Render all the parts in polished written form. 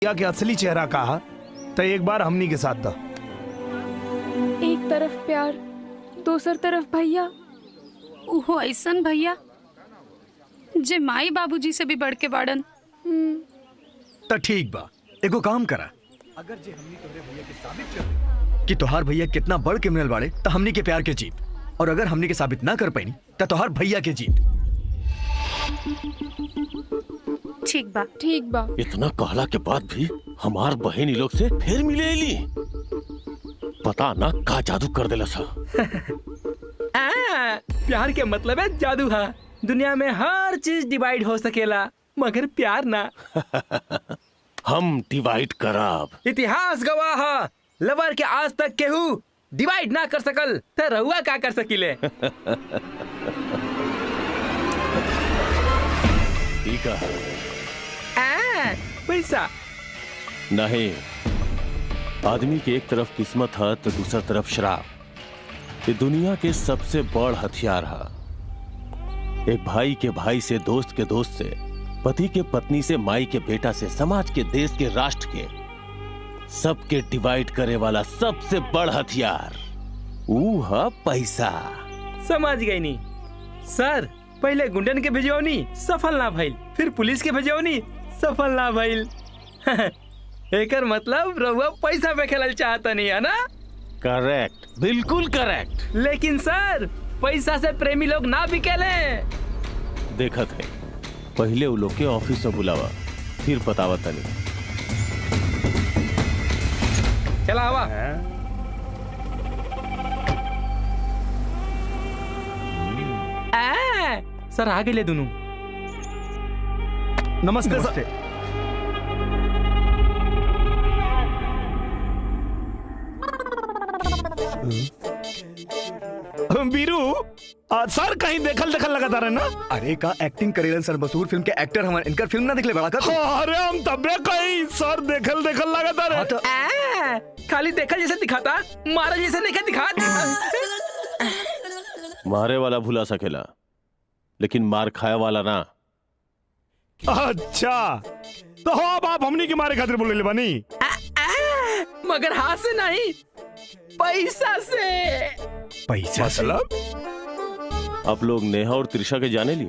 या के असली चेहरा कहा तो एक बार हमनी के साथ दा। एक तरफ प्यार दोसर तरफ भैया, उहो ऐसन भैया जे माई बाबूजी से भी बढ़ के बाड़न। तो ठीक बा, एगो काम करा, अगर जे हमनी तोहरे भैया के साबित कर दे कि तोहार भैया कितना बड़ क्रिमिनल बाड़े तो हमनी के प्यार के जीत, और अगर हमनी के साबित ना कर पाई तो तोहार भैया के जीत। ठीक बा। ठीक बा। इतना कहला के बाद भी हमार बहन इ लोग से फिर मिले ली, पता ना का जादू कर देला सा। प्यार के मतलब है जादू। हा दुनिया में हर चीज डिवाइड हो सकेला मगर प्यार ना। हम डिवाइड करब। इतिहास गवाह है, लवर के आज तक केहू डिवाइड ना कर सकल तो रहुआ का कर सकीले। ठीक है पैसा नहीं, आदमी के एक तरफ किस्मत है तो दूसरा तरफ शराब। ये दुनिया के सबसे बड़ हथियार है। एक भाई के भाई से, दोस्त के दोस्त से, पति के पत्नी से, माई के बेटा से, समाज के, देश के, राष्ट्र के, सबके डिवाइड करे वाला सबसे बड़ हथियार वो है पैसा। समझ गई नी सर। पहले गुंडन के भेजौनी सफल ना भइल, फिर पुलिस के भेजौनी सफल ना भइल। एकर मतलब रहुआ पैसा पे खेलल चाहता नहीं है ना? करेक्ट, बिल्कुल करेक्ट। लेकिन सर पैसा से प्रेमी लोग ना बिकेले। देखत है, पहले वो लोग के ऑफिस में बुलावा, फिर बतावा तनी। चला हवा। सर आ गए दोनों। नमस्ते, नमस्ते। बीरू सर कहीं देखल लगातार है ना? अरे का एक्टिंग करेलन सर, मशहूर फिल्म के एक्टर हमारे, इनकर फिल्म ना देखले बड़ा का? अरे हम तबे कहीं सर देखल लगातार है। तो खाली देखल जैसे दिखाता, मारा जैसे नहीं दिखा। मारे वाला भुला सकेला लेकिन मार खाए वाला ना। अच्छा तो हो, अब आप हमनी के मारे खातिर बोले ले बानी? मगर हाथ से नहीं, पैसा से। पैसा मतलब? आप लोग नेहा और त्रिशा के जाने ली?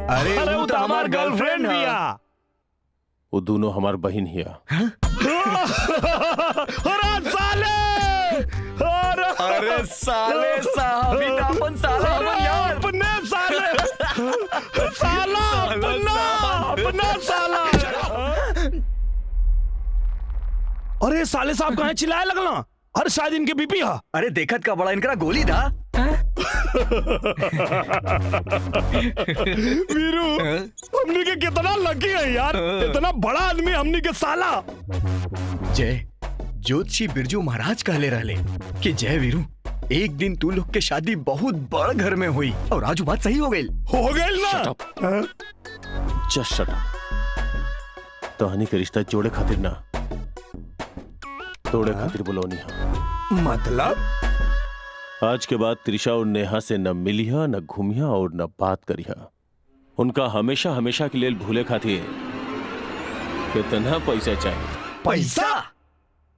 अरे वो तो हमार गर्लफ्रेंड बिया। वो दोनों हमार बहन हिया। अरे साले, अरे साले साहब, अपन साले यार, अपने साले, साला अपना साला। अरे साले साहब कहाँ चिल्लाए लगना? अरे शायद इनके बीपी हा। अरे देखत का बड़ा इनका गोली था। वीरू हमनी के कितना लकी है यार, इतना बड़ा आदमी हमनी के साला। जय ज्योतिषी बिरजू महाराज कहले रहले कि जय वीरू, एक दिन तू लोग के शादी बहुत बड़ घर में हुई, और आज बात सही हो गई। हो गई ना? Just shut up. तोहनी के रिश्ता जोड़े खातिर ना, तोड़े खातिर बोलौनी है। मतलब? आज के बाद त्रिशा और नेहा से न मिलिया, न घूमिया और न बात करिया। उनका हमेशा हमेशा के लिए भूले खातिर कितना पैसा चाहिए? पैसा?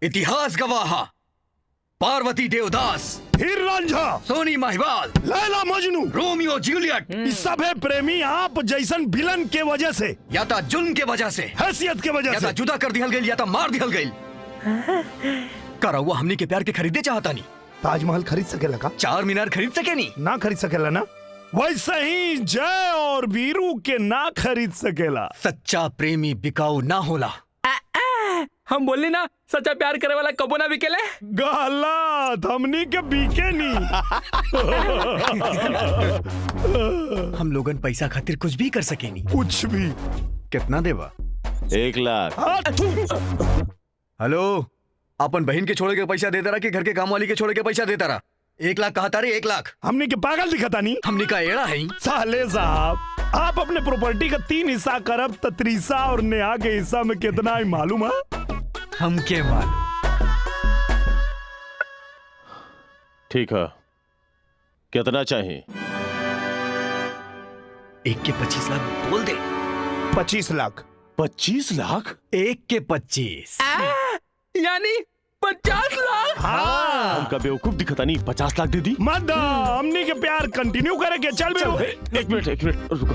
इतिहास गवाह, पार्वती देवदास, फिर रांझा, सोनी महिवाल, लैला मजनू, रोमियो जूलियट, इस सब है प्रेमी आप जैसन विलन के वजह से, या तो जुल्म के वजह से, हैसियत के वजह या से। तो जुदा कर दिहल गई, या तो मार दिहल गई। करौआ हमनी के प्यार के खरीदे चाहता नहीं। ताजमहल खरीद सकेला का? चार मीनार खरीद सके नहीं? ना खरीद सकेला ना? वैसे ही जय और वीरू के ना खरीद सकेला। सच्चा प्रेमी बिकाऊ ना होला। हम बोलने ना, सच्चा प्यार करे वाला कबो ना बिकेले। गलत, हमनी के बीके नहीं। हम लोगन पैसा खातिर कुछ भी कर सके नहीं। कुछ भी। कितना देवा? 1 लाख। हेलो, अपन बहन के छोड़े के पैसा देता रहा कि घर के काम वाली के छोड़े के पैसा देता रहा? 1 लाख कहा तारे? 1 लाख। हमनी के पागल दिखता नहीं? हमनी का एड़ा है। साले साहब आप अपने प्रॉपर्टी का 3 हिस्सा करब तो त्रिशा और नेहा के हिस्सा में कितना है मालूम है? हम के माल। ठीक है, कितना चाहिए? एक के 25 लाख बोल दे। 25 लाख 25 लाख? 1 के 25। यानी 50 लाख। हाँ हमका बेवकूफ दिखता नहीं, 50 लाख दे दी। मत दा, हमनी के प्यार कंटिन्यू करेंगे। चल बेरू। एक मिनट रुको।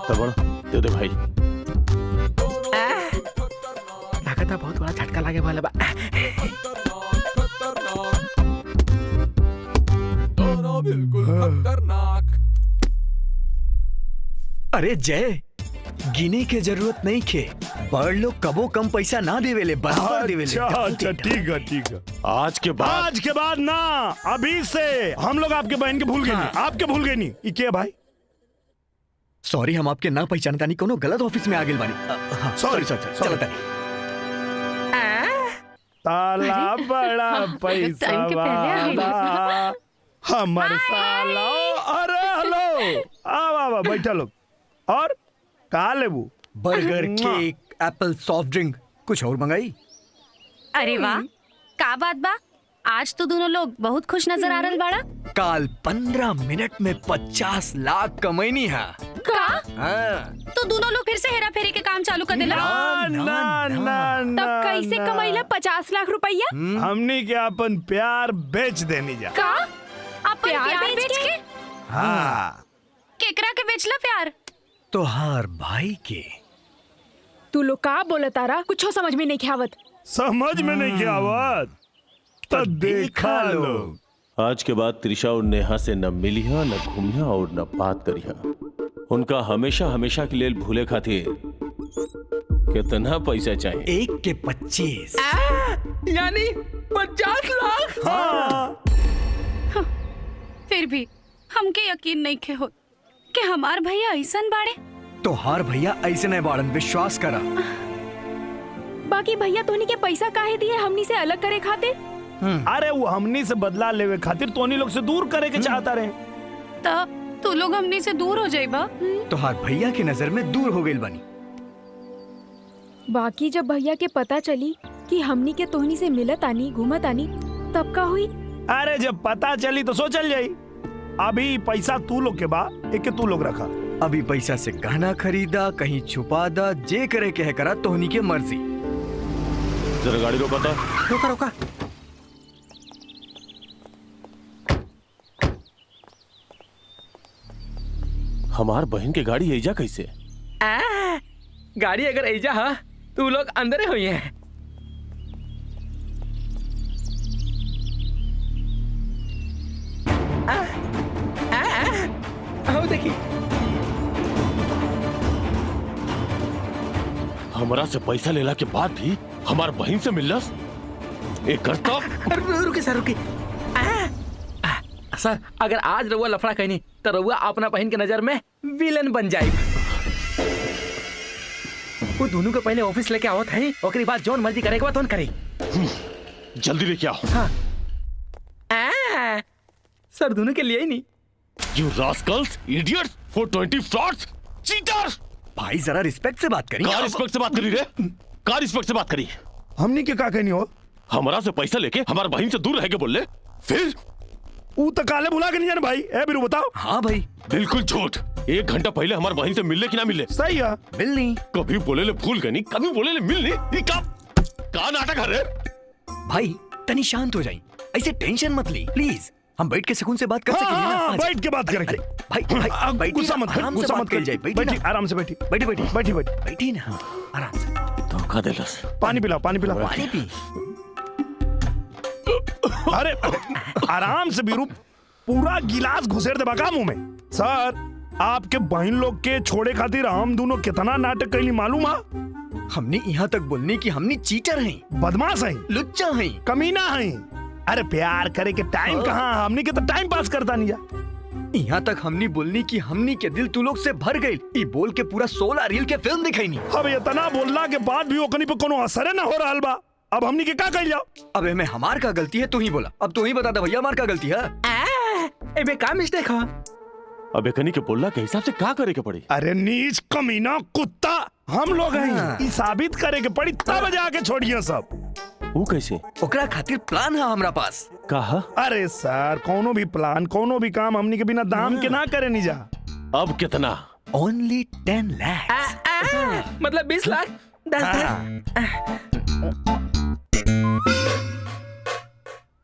तबड़ दे दे भाई। लागत है बहुत बड़ा झटका लगे वाला बा। अरे जय, गिने के जरूरत नहीं खे। बड़ लोग कबो कम पैसा ना देवेले, बराबर देवेले। अच्छा ठीक है ठीक है। आज के बाद ना, अभी से हम लोग आपके बहन के भूल गए नहीं, आपके भूल गए नहीं। ये क्या भाई? सॉरी, हम आपके ना पहचानता नहीं, कोनो गलत ऑफिस में आ गेल बानी। सॉरी चलता नहीं। ताला बड़ा पैसा टाइम के पहले आ गई। वाला हमर साला। अरे हेलो, आवा बैठा लोग। और का लेबू? बर्गर, केक, एप्पल सॉफ्ट ड्रिंक, कुछ और मंगाई? अरे वाह, का बात बा? आज तो दोनों लोग बहुत खुश नजर आ रहल बाड़ा। काल 15 मिनट में 50 लाख कमैनी है। का? हाँ। तो दोनों लोग फिर से हेरा फेरी के काम चालू कर देला। तब कैसे कमाइला 50 लाख रुपया? हमनी के अपन प्यार बेच देनी जा। का? अपन प्यार बेच के? हाँ केकरा के बेचला प्यार? तोहार भाई के। तू लोग का बोला तारा? कुछ समझ में नहीं आवत। समझ में नहीं क्या आवत तो देखा लो। आज के बाद त्रिशा और नेहा से न मिलिया, न घूमिया और न बात करिया। उनका हमेशा हमेशा के लिए भूले खातिर कितना पैसा चाहिए? 1 के 25। यानी 50 लाख। हाँ फिर भी हमके यकीन नहीं खे हो कि हमार भैया ऐसन बाड़े। तोहार भैया ऐसे नहीं बाड़न, विश्वास करा। बाकी भैया तोहनी के पैसा काहे दिए हमनी से अलग करे खातिर? अरे वो हमनी से बदला लेवे खातिर तोनी लोग से दूर करे के चाहता रहे। तब तू लोग हमनी से दूर हो जाइबा। तोहार भैया की नजर में दूर हो गई बानी। बाकी जब भैया के पता चली कि हमनी के तोहनी से मिलत आनी, घूमत आनी, तब का हुई? अरे जब पता चली तो सो चल जाई। अभी पैसा तू लोग के बा, एक के तू लोग रखा। अभी पैसा से गहना खरीदा, कहीं छुपा दा, जे करे के है करा, तोहनी के मर्जी। जरा गाड़ी रोका था। रोका। हमार बहन के गाड़ी एजा कैसे? गाड़ी अगर ऐजा हा तू लोग अंदर हुई हैं। देखी हमरा से पैसा लेला के बाद भी हमार बहन से मिलस? एक करता। रुके सर, रुके। सर, अगर आज रउआ लफड़ा कहनी तो रउआ अपना बहन के नजर में विलन बन जाए। वो दोनों को पहले ऑफिस लेके आवत है, ओकरी बाद जोन मर्जी करे के बाद तोन करे। जल्दी लेके आओ। हाँ। सर, दोनों के लिए ही नहीं। You rascals, idiots, 420 frauds, cheaters! भाई जरा रिस्पेक्ट से बात करी। का रिस्पेक्ट से बात करी रे? का रिस्पेक्ट से बात करी? हमनी के का कहनी हो? हमारा से पैसा लेके हमारे बहन से दूर रह के बोले, फिर ऊ तो काले भुला के नहीं जाने भाई। ए बिरू बताओ। हाँ भाई, बिल्कुल झूठ। 1 घंटा पहले हमारे बहन से मिलने की ना मिले। सही है। मिलनी। कभी बोले ले भूल गए नहीं, कभी बोले ले मिलनी। ये का नाटक है रे? भाई तनी शांत हो जाई, ऐसे टेंशन मत ली प्लीज। हम बैठ के सुकून से बात कर सकेंगे ना? हाँ, बैठ के बात करेंगे। भाई गुस्सा मत कर, गुस्सा मत कर। बैठी, आराम से बैठी। बैठी ना, आराम से। धोखा देलस। पानी पिलाओ, पानी पिलाओ। पानी पी। अरे आराम से बीरू, पूरा गिलास घुसेर दे बाका मुंह में। सर, आपके बहन लोग के छोड़े खातिर हम दोनों कितना नाटक कैली मालूम है? हमने यहाँ तक बोलने की हमने चीटर हैं, बदमाश हैं, लुच्चा हैं, कमीना हैं। अरे प्यार करे के टाइम कहाँ? हमने के तो टाइम पास करता नहीं जा। यहाँ तक हमने बोलने की हमने के दिल तू लोग से भर गई। ई बोल के पूरा 16 रील के फिल्म दिखाई नहीं। अब इतना बोलना के बाद भी ओकनी पे कोनो असर न हो रहा बा। अब हमनी के का कइल जाओ? अब में हमार का गलती है, तू ही बोला। अब तू ही बता दे भैया, हमार का गलती है? एबे का मिस्टेक है? अब एकनी के बोलना के हिसाब से का करे के पड़ी? अरे नीच कमीना कुत्ता हम लोग हैं। ई साबित करे के पड़ी तब जाके छोड़िए सब। वो कैसे? ओकरा खातिर प्लान है हमरा पास। कहा? अरे सर, कोनो भी प्लान, कोनो भी काम हमनी के बिना दाम के ना करे नहीं जा। अब कितना? Only 10 lakhs. मतलब 20 लाख 10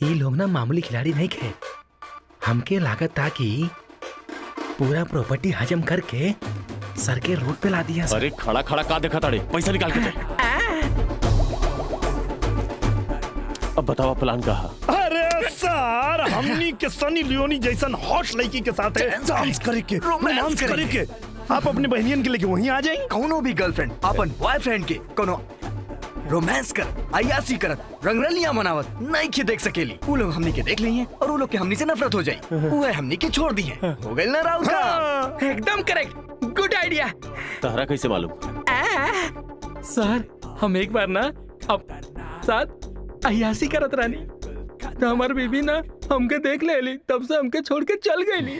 ये लोग ना मामूली खिलाड़ी नहीं खे। हमके लागत था कि पूरा प्रॉपर्टी हजम करके सर के रोड पे ला दिया सर। अरे खड़ा खड़ा का देखा ताड़े, पैसा निकाल के दे। अब बताओ प्लान का है? अरे सर, हमनी के सनी लियोनी जैसन हॉट लड़की के साथ है डांस करके, रोमांस करके आप अपने बहनियन के लेके वहीं आ जाएंगे। कोनो भी गर्लफ्रेंड अपन बॉयफ्रेंड के कोनो रोमांस कर, अयासी करत, रंगरलियां मनावत नहीं के देख सकेली। वो लोग हमनी के देख ली हैं और वो लोग के हमनी से नफरत हो जाई। वो हमनी के छोड़ दी हैं। हो गई ना राहुल का? एकदम करेक्ट, गुड आइडिया। तारा कैसे मालूम? सर हम एक बार ना अब साथ अयासी करत रानी तो हमार बीबी ना हमके देख ले ली, तब से हमके छोड़ के चल गई।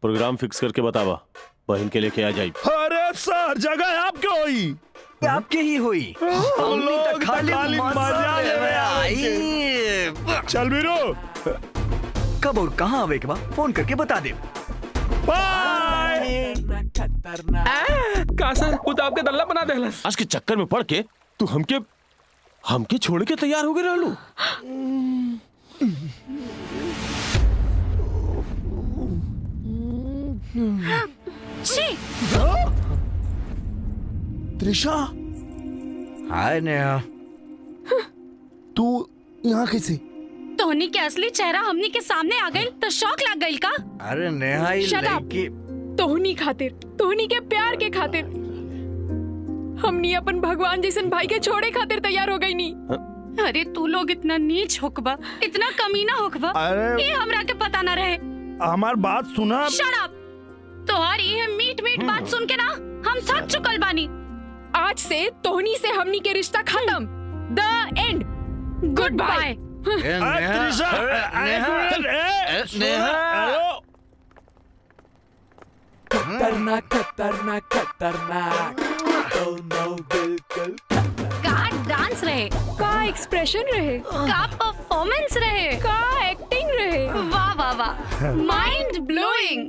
प्रोग्राम फिक्स करके बतावा, बहन के लेके आ जाई। अरे सर, जगह आपके होई, आपके ही हुई। हमनी तो खाली मजा लेवे आई। चल बीरो, कब और कहाँ आवे के बाद फोन करके बता दे। बाय। का सर वो तो आपके दल्ला बना देलस। आज के चक्कर में पड़ के तू हमके छोड़ के तैयार हो गए रहलू। छी, त्रिशा, हाय नेहा, तू यहाँ कैसे? तोहनी के असली चेहरा हमनी के सामने आ गई तो शौक लग गई का? अरे नेहा ये Shut up. लड़की तोहनी खातिर, तोहनी के प्यार के खातिर हमनी अपन भगवान जैसन भाई के छोड़े खातिर तैयार हो गई नी। अरे तू लोग इतना नीच होकबा, इतना कमीना होकबा, अरे ये हमरा के पता ना रहे। हमार बात सुना। Shut up. तोहारी ये मीट बात सुन के ना हम थक चुकल बानी। आज से तोहनी से हमनी के रिश्ता खत्म। The end. Good bye. Trisha, खतरनाक खतरनाक खतरनाक दोनों बिल्कुल का डांस रहे, का एक्सप्रेशन रहे, का परफॉर्मेंस रहे, का एक्टिंग रहे। वाह वाह वाह, माइंड ब्लोइंग।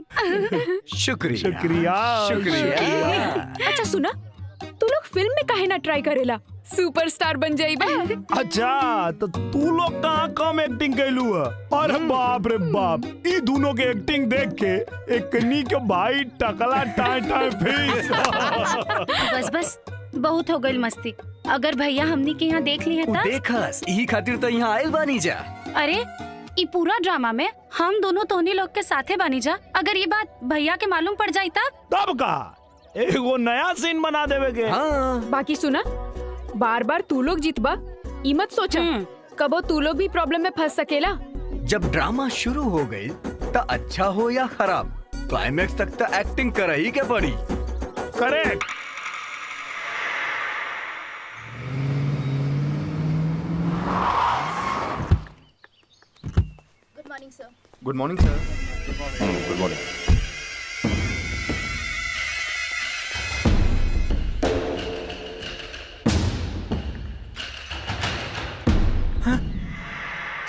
शुक्रिया शुक्रिया। अच्छा सुना, तू लोग फिल्म में काहे ना ट्राई करेला? सुपरस्टार बन जाइबे। अच्छा, तो तू लोग कहाँ कम एक्टिंग कैलू है? अरे बाप रे बाप, ये दोनों के एक्टिंग देख के एक नी के भाई टकला टाई टाई फीस। बस बस, बहुत हो गई मस्ती। अगर भैया हमनी के यहाँ देख ली है तू तब? देखस यही खातिर तो यहाँ आयल बानी जा। अरे ये पूरा ड्रामा में हम दोनों तोहनी लोग के साथे बनी जा। अगर ये बात भैया के मालूम पड़ जाई तब का एगो नया सीन बना देवे के। हाँ बाकी सुना, बार बार तू लोग जीतबा ई मत सोचा, कबो तू लोग भी प्रॉब्लम में फंस सकेला। जब ड्रामा शुरू हो गई तो अच्छा हो या खराब, क्लाइमेक्स तक तो एक्टिंग कर ही के पड़ी। Correct. Good morning sir. Good morning.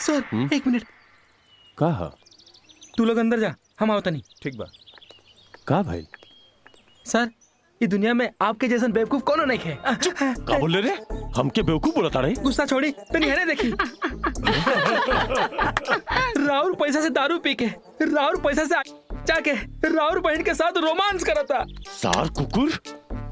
Sir एक मिनट, कहा? तू लोग अंदर जा, हम आवता नहीं। ठीक बा। का भाई? सर ये दुनिया में आपके जैसन बेवकूफ कोनो नहीं है। का बोल रे? हमके बेवकूफ बोला ताड़े? गुस्सा छोड़ी तो नहीं है देखी। राउर पैसा से दारू पी के, राउर पैसा से जाके राउर बहन के साथ रोमांस करता। सार कुकुर,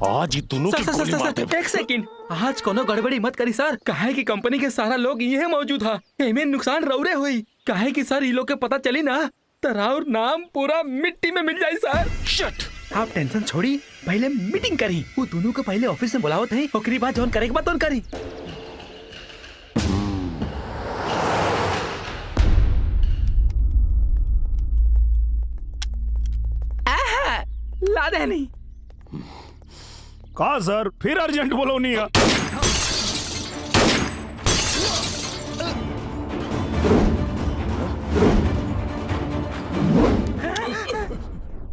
आज ही दोनों की गोली मार दे। एक सेकंड, आज कोनो गड़बड़ी मत करी सर। काहे की कंपनी के सारा लोग ये मौजूद था, एमे नुकसान रौरे हुई। काहे की सर ये लोग के पता चली ना तो राउर नाम पूरा मिट्टी में मिल जाए सर। शट। आप टेंशन छोड़ी, पहले मीटिंग करी। वो दोनों को पहले ऑफिस में बुलावत है, ओकरी बात जोन करे के बात करी। ला दे नहीं। का सर, फिर अर्जेंट बोलो नहीं है।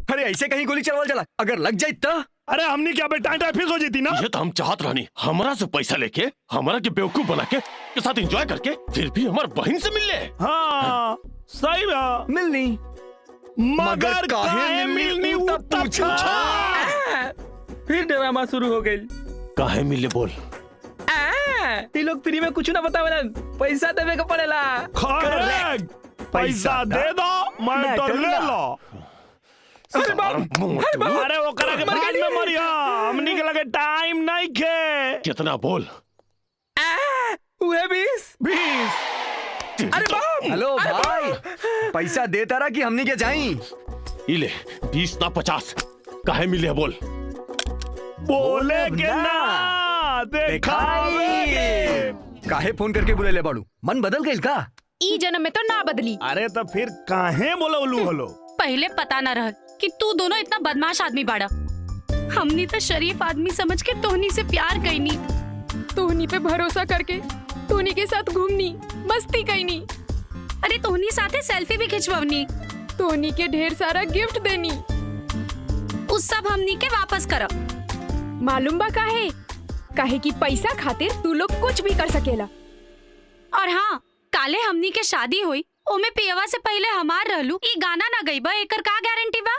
अरे ऐसे कहीं गोली चलवा चला, अगर लग जाए तो? अरे हमने क्या बेटा टाइफिस हो जीती ना। ये तो हम चाहत रहनी, हमारा से पैसा लेके, हमारा के बेवकूफ बना के साथ एंजॉय करके, फिर भी हमार बहन से मिल ले। हाँ सही है। मिलनी मगर काहे मिलनी उ तब पूछा। फिर ड्रामा शुरू हो गई। काहे मिले बोल। ये लोग फ्री में कुछ ना बतावेलन, पैसा देवे के पड़ेला। करेक्ट, पैसा दे दो मैटर ले लो। अरे वो करा के बाद में मरिया, हमनी के लगे टाइम नहीं के। कितना बोल। उहे 20। अरे बाप। हेलो भाई, पैसा देता रहा कि हमनी के जाई। इले 20 ना 50 काहे मिले बोल। बोले के ना देखावे। काहे फोन करके बुले ले बाड़ू, मन बदल गई का? ई जन्म में तो ना बदली। अरे तो फिर काहे बोलवलू हलो। पहले पता न रह कि तू दोनों इतना बदमाश आदमी बाड़ा। हमनी तो शरीफ आदमी समझ के तोहनी से प्यार कईनी। तोहनी पे भरोसा करके तोहनी के साथ घूमनी, मस्ती कईनी, अरे तोहनी साथे सेल्फी भी खिंचवनी, तोहनी के ढेर सारा गिफ्ट देनी। उस सब हमनी के वापस कर। मालूम बा काहे? काहे कि पैसा खातिर तू लोग कुछ भी कर सकेला। और हाँ, काले हमनी के शादी हुई, ओमे पियवा से पहले हमार रहलू, ई गाना ना गई बा, एकर का गारंटी बा?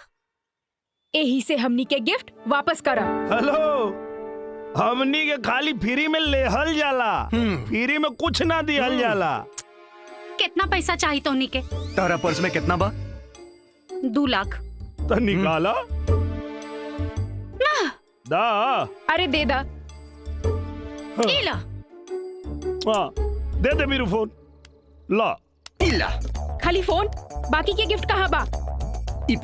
यही से हमनी के गिफ्ट वापस करा। हेलो, हमनी के खाली फ्री में लेहल जाला, फ्री में कुछ ना दिहल जाला। कितना पैसा चाहिए तोहनी के? तारा पर्स में कितना बा? 2 लाख। तो निकाला दा। अरे दे दा। ई ला। हाँ, दे मेरू फोन ला। इला खाली फोन, बाकी के गिफ्ट कहाँ बा? ई फोन